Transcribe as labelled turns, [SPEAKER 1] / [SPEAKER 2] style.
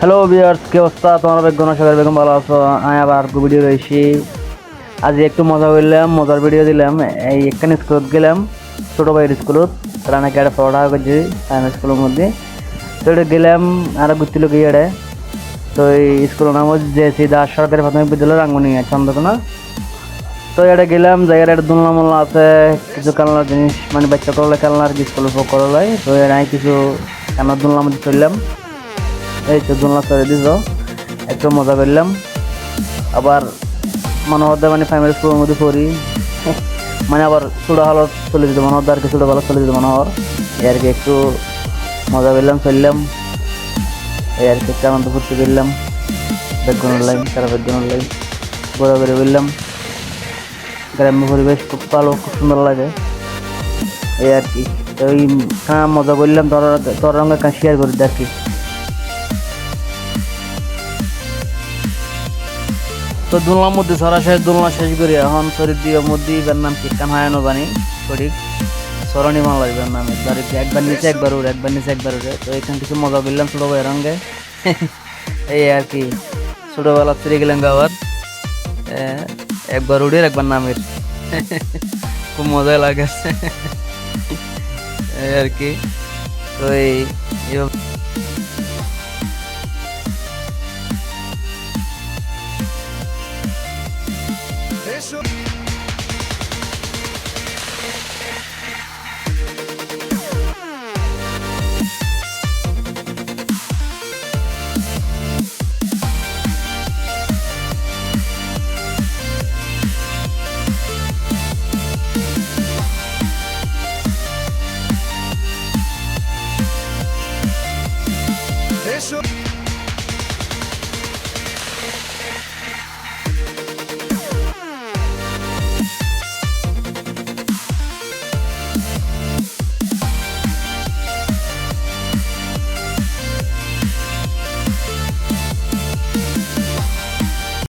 [SPEAKER 1] Hello viewers, কি অবস্থা? তোমার বেগুন আশা করি বেগুন ভালো আছো। আমি আবার ভিডিও রয়েছি। আজ একটু মজা করলাম, মজার ভিডিও দিলাম। এই একখানে স্কুলত গেলাম, ছোটো ভাইয়ের স্কুলত। তারা নাকি একটা পড়া করছি প্রাইমারি স্কুলের মধ্যে। তো এটা গেলাম আর ঘুরছিল গিয়ে এটা। তো এই স্কুলের নাম হচ্ছে জেসি দাস সরকারি প্রাথমিক বিদ্যালয় রাঙ্গুনিয়া চন্দ্রকোনা। তো এটা গেলাম, জায়গার একটা দোলনা মোলনা আছে, কিছু খেলনার জিনিস মানে বাচ্চা করলে খেলনার কি স্কুলের পর করা যায়। তো এরাই কিছু খেলনার দোলনার মধ্যে চললাম। এই তো দোলনা চড়ে দিল, একটু মজা করলাম। আবার মনোহরদা মানে প্রাইমারি স্কুলের মধ্যে পড়ি, মানে আবার ছোটো হলো চলে যেত মনোহরদা আর কি, ছোটো ভালো চলে যেত মনোহর। এই আর কি একটু মজা করলাম, চললাম। এই আর কি একটু আনন্দ ফুর্তি করলাম। বেগুনের লাইন, সারা বেগুনের লাইন ঘোরাঘুরি করলাম। গ্রাম্য পরিবেশ খুব ভালো, খুব সুন্দর লাগে। এই আর কি তো ওই মজা করলাম, তোর রঙে শেয়ার করে দেখি। তো দোলনার মধ্যে সরাসরি দোলনা শেষ করি, এখন শরীর দিয়ে মধ্যে এবার নাম কি কান হায়ানো জানি সঠিক সরণি মাল এবার নামে বাড়িতে একবার নিচে একবার উড়ে, একবার নিচে একবার উড়ে। তো এখানে কিছু মজা করলাম ছোটো ভাইয়ের রঙে। এই আর কি ছোটোবেলা ফিরে গেলাম আবার, একবার উড়ে একবার নামের। খুব মজা লাগে। এই আর কি তো এই